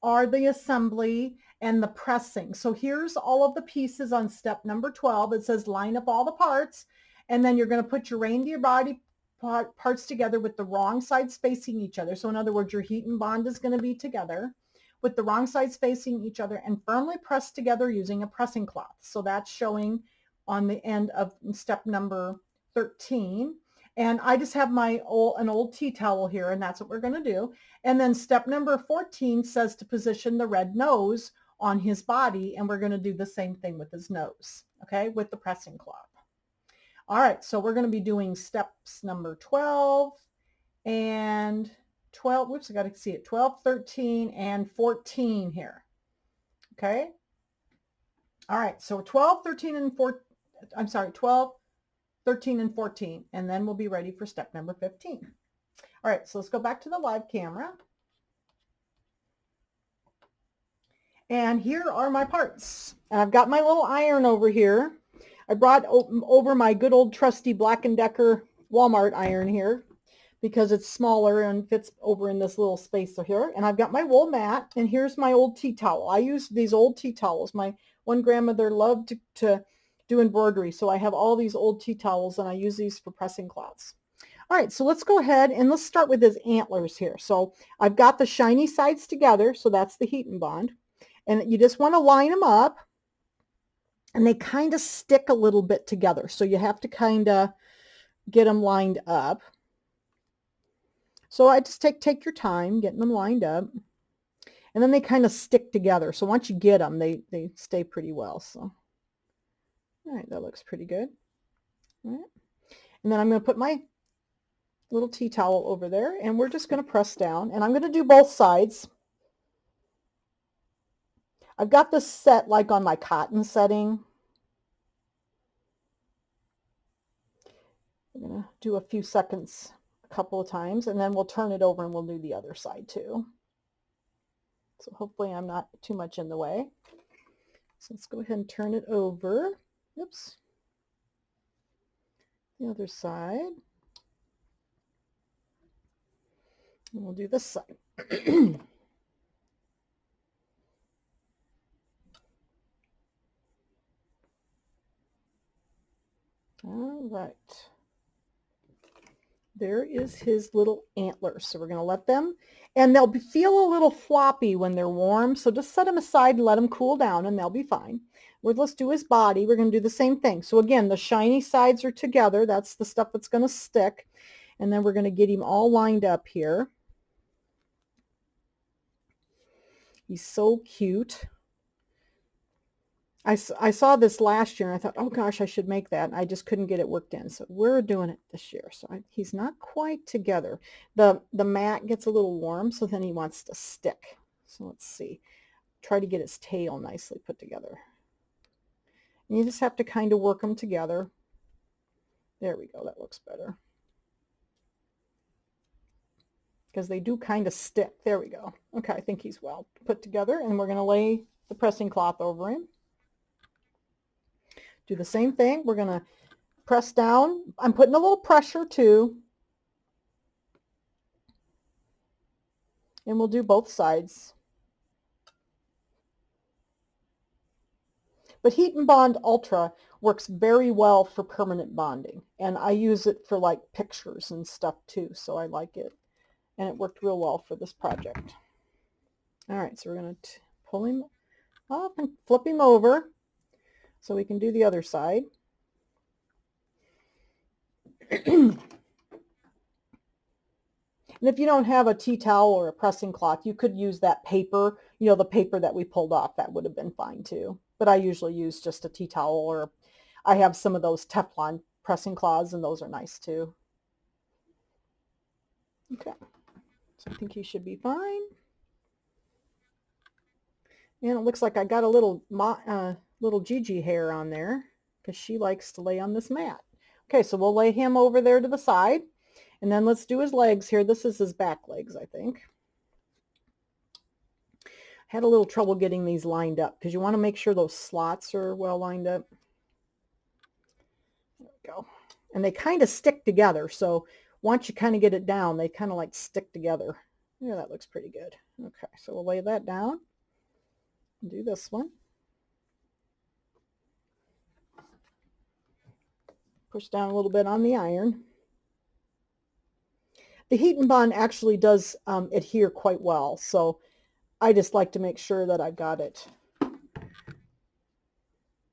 are the assembly and the pressing. So here's all of the pieces on step number 12. It says line up all the parts, and then you're going to put your reindeer body parts together with the wrong sides facing each other. So in other words, your heat and bond is going to be together with the wrong sides facing each other and firmly pressed together using a pressing cloth. So that's showing on the end of step number 13. And I just have an old tea towel here, and that's what we're going to do. And then step number 14 says to position the red nose on his body, and we're going to do the same thing with his nose, okay, with the pressing cloth. All right, so we're going to be doing steps number 12 and 12, whoops, I got to see it, 12, 13, and 14 here, okay? All right, so 12, 13, and 14, I'm sorry, 12, 13, and 14, and then we'll be ready for step number 15. All right, so let's go back to the live camera. And here are my parts. And I've got my little iron over here. I brought over my good old trusty Black & Decker Walmart iron here because it's smaller and fits over in this little space here. And I've got my wool mat, and here's my old tea towel. I use these old tea towels. My one grandmother loved to do embroidery, so I have all these old tea towels, and I use these for pressing cloths. All right, so let's go ahead and let's start with his antlers here. So I've got the shiny sides together, so that's the heat and bond. And you just want to line them up, and they kind of stick a little bit together. So you have to kind of get them lined up. So I just take your time getting them lined up, and then they kind of stick together. So once you get them, they stay pretty well. So, all right, that looks pretty good. All right. And then I'm going to put my little tea towel over there, and we're just going to press down, and I'm going to do both sides. I've got this set like on my cotton setting. I'm going to do a few seconds a couple of times, and then we'll turn it over and we'll do the other side too. So hopefully I'm not too much in the way. So let's go ahead and turn it over. Oops. The other side. And we'll do this side. All right. There is his little antlers. So we're going to let them, and they'll feel a little floppy when they're warm. So just set them aside and let them cool down, and they'll be fine. Let's do his body. We're going to do the same thing. So again, the shiny sides are together. That's the stuff that's going to stick. And then we're going to get him all lined up here. He's so cute. I saw this last year, and I thought, oh gosh, I should make that. And I just couldn't get it worked in. So we're doing it this year. So he's not quite together. The mat gets a little warm, so then he wants to stick. So let's see. Try to get his tail nicely put together. And you just have to kind of work them together. There we go. That looks better. Because they do kind of stick. There we go. Okay, I think he's well put together, and we're going to lay the pressing cloth over him. Do the same thing. We're going to press down. I'm putting a little pressure too. And we'll do both sides. But Heat and Bond Ultra works very well for permanent bonding. And I use it for like pictures and stuff too. So I like it. And it worked real well for this project. All right, so we're going to pull him up and flip him over so we can do the other side. And if you don't have a tea towel or a pressing cloth, you could use that paper, the paper that we pulled off. That would have been fine too. But I usually use just a tea towel, or I have some of those Teflon pressing cloths, and those are nice too. Okay, so I think he should be fine. And it looks like I got a little Gigi hair on there because she likes to lay on this mat. Okay, so we'll lay him over there to the side. And then let's do his legs here. This is his back legs, I think. Had a little trouble getting these lined up because you want to make sure those slots are well lined up. There we go. And they kind of stick together. So once you kind of get it down, they kind of like stick together. Yeah, that looks pretty good. Okay, so we'll lay that down and do this one. Push down a little bit on the iron. The heat and bond actually does adhere quite well, so I just like to make sure that I've got it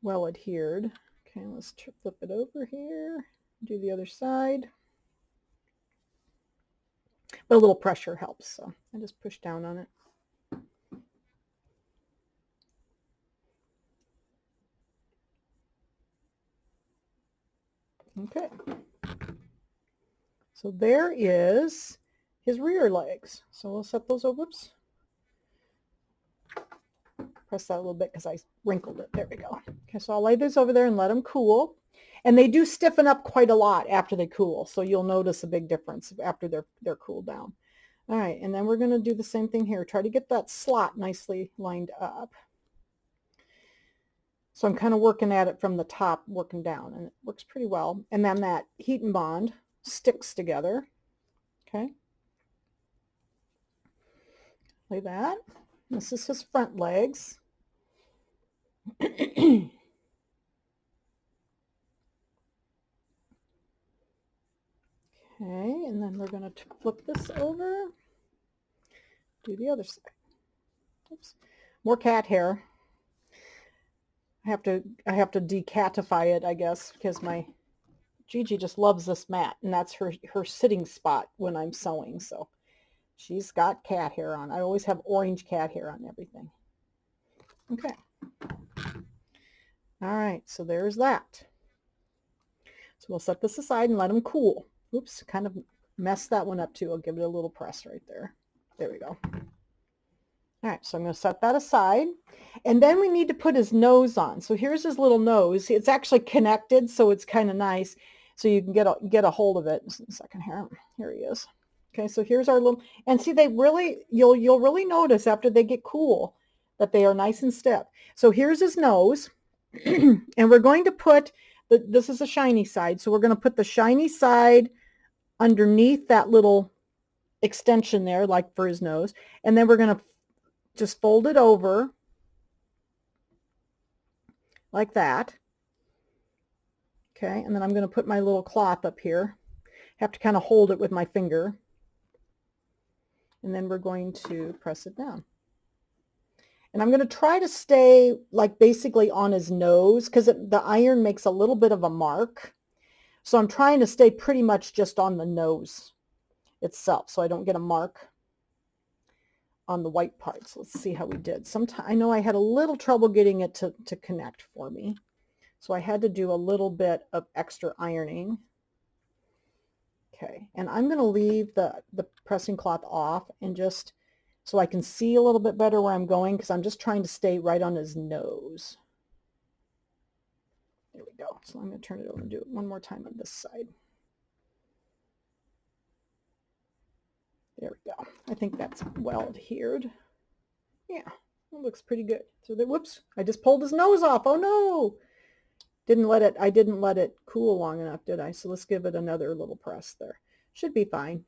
well adhered. Okay, let's flip it over here, do the other side. But a little pressure helps, so I just push down on it. Okay. So there is his rear legs. So we'll set those over. Whoops. Press that a little bit because I wrinkled it. There we go. Okay, so I'll lay these over there and let them cool. And they do stiffen up quite a lot after they cool. So you'll notice a big difference after they're cooled down. All right, and then we're going to do the same thing here. Try to get that slot nicely lined up. So I'm kind of working at it from the top, working down, and it works pretty well. And then that heat and bond sticks together. Okay. Like that. This is his front legs. Okay, and then we're going to flip this over. Do the other side. Oops. More cat hair. I have to decatify it, I guess, because my Gigi just loves this mat, and that's her sitting spot when I'm sewing. So she's got cat hair on. I always have orange cat hair on everything. Okay. All right, so there's that. So we'll set this aside and let them cool. Oops, kind of messed that one up too. I'll give it a little press right there. There we go. All right, so I'm going to set that aside. And then we need to put his nose on. So here's his little nose. It's actually connected, so it's kind of nice. So you can get a hold of it. Just a second here. Here he is. Okay, so here's our little, and see, they really, you'll really notice after they get cool that they are nice and stiff. So here's his nose. And we're going to put, this is a shiny side, so we're going to put the shiny side underneath that little extension there, like for his nose. And then we're going to just fold it over like that. Okay, and then I'm going to put my little cloth up here. Have to kind of hold it with my finger. And then we're going to press it down. And I'm going to try to stay like basically on his nose because the iron makes a little bit of a mark. So I'm trying to stay pretty much just on the nose itself so I don't get a mark on the white parts. Let's see how we did. I know I had a little trouble getting it to connect for me. So I had to do a little bit of extra ironing. Okay, and I'm going to leave the pressing cloth off and just so I can see a little bit better where I'm going because I'm just trying to stay right on his nose. There we go. So I'm going to turn it over and do it one more time on this side. There we go. I think that's well adhered. Yeah, it looks pretty good. So whoops, I just pulled his nose off. Oh no! I didn't let it cool long enough, did I? So let's give it another little press there. Should be fine.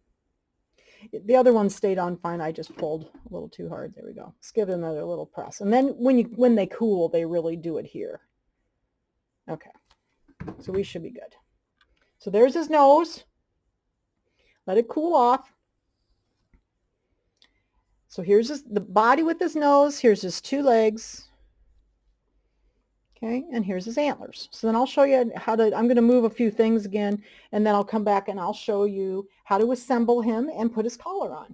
The other one stayed on fine. I just pulled a little too hard. There we go. Let's give it another little press. And then when they cool, they really do adhere. Okay. So we should be good. So there's his nose. Let it cool off. So here's the body with his nose. Here's his two legs. Okay, and here's his antlers. So then I'll show you I'm going to move a few things again, and then I'll come back and I'll show you how to assemble him and put his collar on.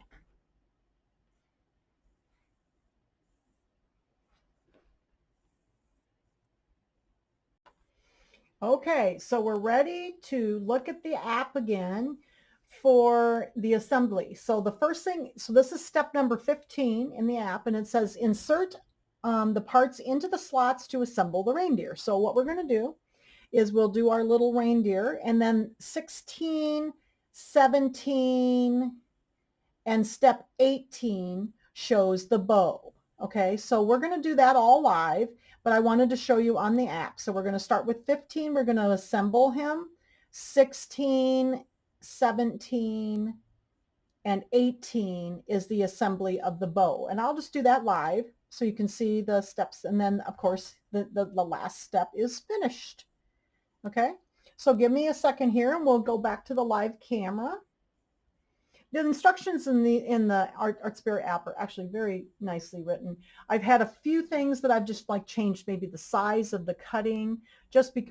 Okay, so we're ready to look at the app again for the assembly. So the first thing, so this is step number 15 in the app, and it says insert the parts into the slots to assemble the reindeer. So what we're going to do is we'll do our little reindeer, and then 16, 17, and step 18 shows the bow. Okay, so we're going to do that all live, but I wanted to show you on the app. So we're going to start with 15. We're going to assemble him. 16, 17, and 18 is the assembly of the bow. And I'll just do that live so you can see the steps. And then, of course, the last step is finished. Okay, so give me a second here and we'll go back to the live camera. The instructions in the Artspira app are actually very nicely written. I've had a few things that I've just like changed, maybe the size of the cutting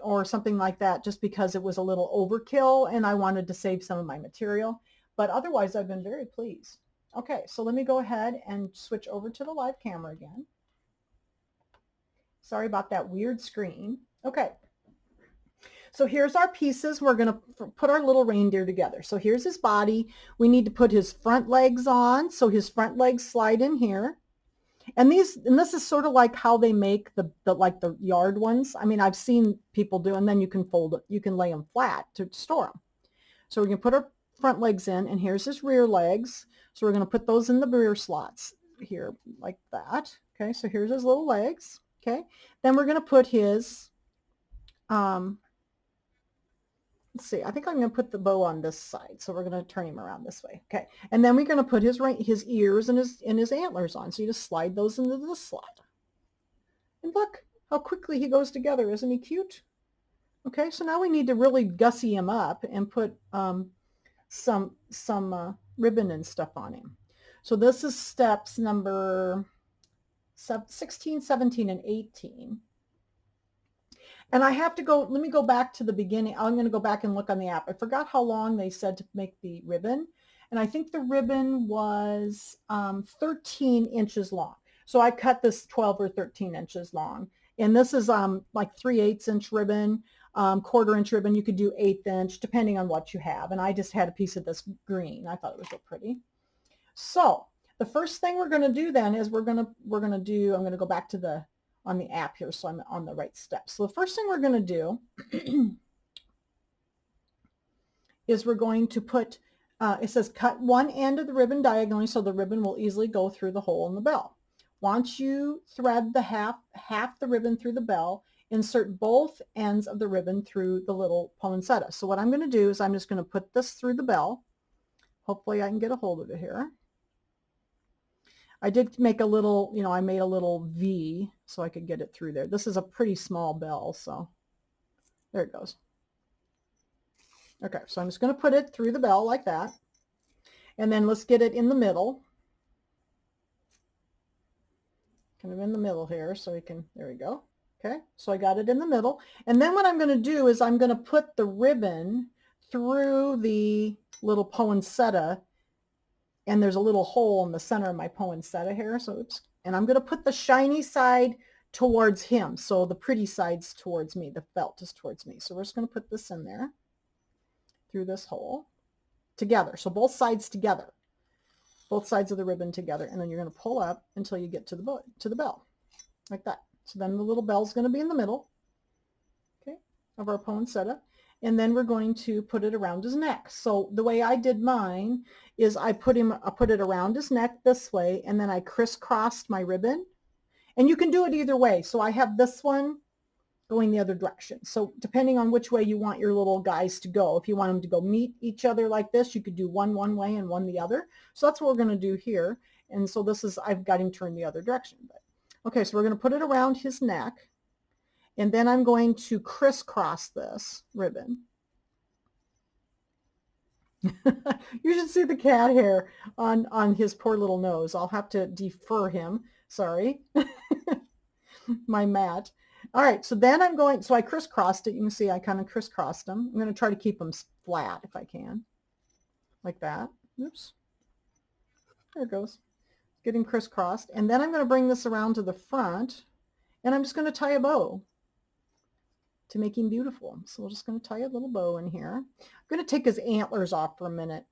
or something like that, just because it was a little overkill and I wanted to save some of my material. But otherwise, I've been very pleased. Okay, so let me go ahead and switch over to the live camera again. Sorry about that weird screen. Okay. So here's our pieces. We're going to put our little reindeer together. So here's his body. We need to put his front legs on. So his front legs slide in here. And this is sort of like how they make the yard ones. I mean, I've seen people do, and then you can fold it. You can lay them flat to store them. So we're going to put our front legs in, and here's his rear legs. So we're going to put those in the rear slots here like that. Okay, so here's his little legs. Okay, then we're going to put his, let's see, I think I'm going to put the bow on this side. So we're going to turn him around this way. Okay, and then we're going to put his ears and his antlers on. So you just slide those into the slot. And look how quickly he goes together. Isn't he cute? Okay, so now we need to really gussy him up and put some ribbon and stuff on him. So this is steps number 16, 17, and 18. And I have to go, let me go back to the beginning. I'm going to go back and look on the app. I forgot how long they said to make the ribbon. And I think the ribbon was 13 inches long. So I cut this 12 or 13 inches long. And this is like 3/8 inch ribbon, 1/4 inch ribbon. You could do 1/8 inch, depending on what you have. And I just had a piece of this green. I thought it was so pretty. So the first thing we're going to do then is I'm going to go back to on the app here, so I'm on the right steps. So the first thing we're going to do is we're going to put, it says cut one end of the ribbon diagonally so the ribbon will easily go through the hole in the bell. Once you thread the half the ribbon through the bell, insert both ends of the ribbon through the little poinsettia. So what I'm going to do is I'm just going to put this through the bell. Hopefully I can get a hold of it here. I did make a little, I made a little V so I could get it through there. This is a pretty small bell, so there it goes. Okay, so I'm just going to put it through the bell like that. And then let's get it in the middle. Kind of in the middle here so we can, there we go. Okay, so I got it in the middle. And then what I'm going to do is I'm going to put the ribbon through the little poinsettia. And there's a little hole in the center of my poinsettia here. So oops. And I'm going to put the shiny side towards him. So the pretty side's towards me. The felt is towards me. So we're just going to put this in there through this hole together. So both sides together. Both sides of the ribbon together. And then you're going to pull up until you get to the bell. Like that. So then the little bell's going to be in the middle, okay, of our poinsettia. And then we're going to put it around his neck. So the way I did mine is I put it around his neck this way, and then I crisscrossed my ribbon. And you can do it either way. So I have this one going the other direction. So depending on which way you want your little guys to go, if you want them to go meet each other like this, you could do one way and one the other. So that's what we're going to do here. And so this is, I've got him turned the other direction. But okay, so we're going to put it around his neck. And then I'm going to crisscross this ribbon. You should see the cat hair on his poor little nose. I'll have to defer him. Sorry. My mat. All right, so then so I crisscrossed it. You can see I kind of crisscrossed them. I'm going to try to keep them flat if I can. Like that. Oops. There it goes. Getting crisscrossed. And then I'm going to bring this around to the front. And I'm just going to tie a bow to make him beautiful. So we're just going to tie a little bow in here. I'm going to take his antlers off for a minute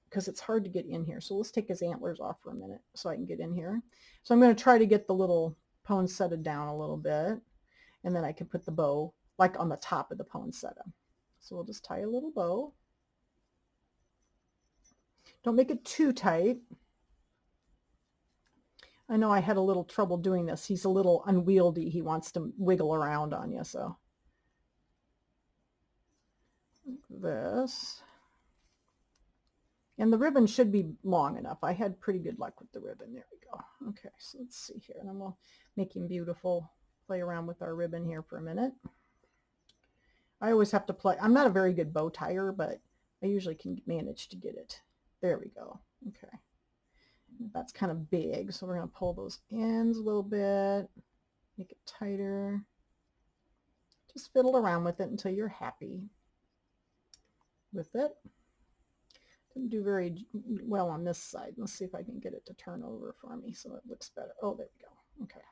because it's hard to get in here. So let's take his antlers off for a minute so I can get in here. So I'm going to try to get the little poinsettia down a little bit. And then I can put the bow like on the top of the poinsettia. So we'll just tie a little bow. Don't make it too tight. I know I had a little trouble doing this. He's a little unwieldy. He wants to wiggle around on you, so. This. And the ribbon should be long enough. I had pretty good luck with the ribbon. There we go. Okay, so let's see here. And then we'll make him beautiful. Play around with our ribbon here for a minute. I always have to play. I'm not a very good bow tire, but I usually can manage to get it. There we go. Okay. That's kind of big, so we're going to pull those ends a little bit, make it tighter. Just fiddle around with it until you're happy with it. Didn't do very well on this side. Let's see if I can get it to turn over for me so it looks better. Oh, there we go. Okay.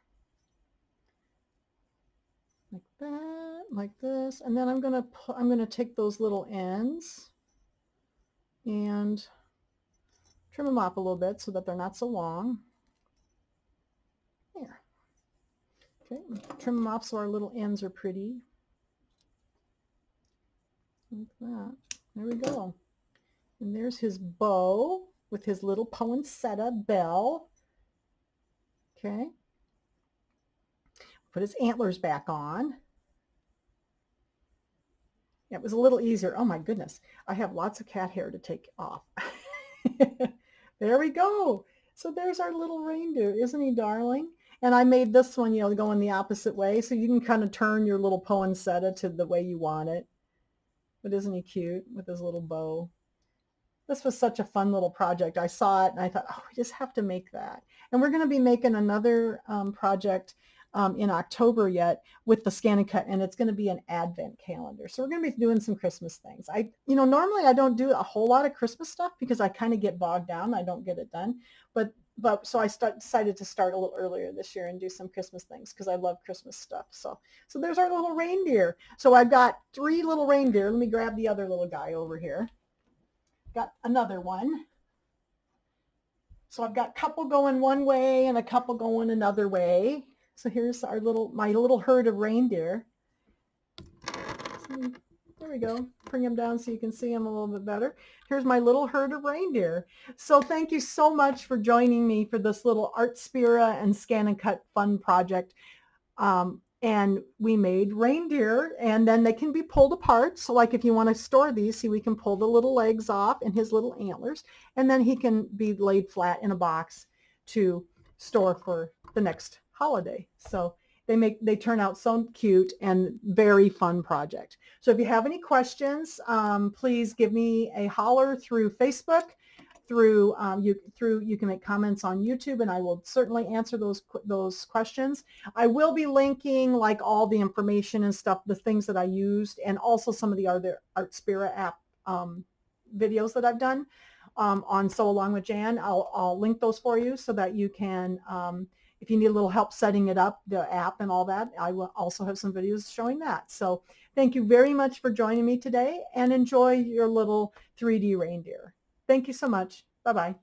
Like that, like this. And then I'm gonna take those little ends and trim them off a little bit so that they're not so long. There. Okay, trim them off so our little ends are pretty. Like that. There we go. And there's his bow with his little poinsettia bell. Okay. Put his antlers back on. It was a little easier. Oh my goodness. I have lots of cat hair to take off. There we go. So there's our little reindeer. Isn't he darling? And I made this one, going the opposite way. So you can kind of turn your little poinsettia to the way you want it. But isn't he cute with his little bow? This was such a fun little project. I saw it and I thought, oh, we just have to make that. And we're going to be making another project in October yet with the Scan and Cut, and it's going to be an advent calendar. So we're going to be doing some Christmas things. Normally I don't do a whole lot of Christmas stuff because I kind of get bogged down. I don't get it done. But so I decided to start a little earlier this year and do some Christmas things because I love Christmas stuff. So there's our little reindeer. So I've got 3 little reindeer. Let me grab the other little guy over here. Got another one. So I've got a couple going one way and a couple going another way. So here's my little herd of reindeer. So there we go. Bring them down so you can see them a little bit better. Here's my little herd of reindeer. So thank you so much for joining me for this little Artspira and Scan and Cut fun project. And we made reindeer, and then they can be pulled apart. So like if you want to store these, see, we can pull the little legs off and his little antlers, and then he can be laid flat in a box to store for the next holiday. So they turn out so cute and very fun project. So if you have any questions, please give me a holler through Facebook. You can make comments on YouTube, and I will certainly answer those questions. I will be linking like all the information and stuff, the things that I used, and also some of the other Artspira App videos that I've done on Sew Along with Jan. I'll link those for you so that you can, if you need a little help setting it up, the app and all that, I will also have some videos showing that. So thank you very much for joining me today, and enjoy your little 3D reindeer. Thank you so much. Bye-bye.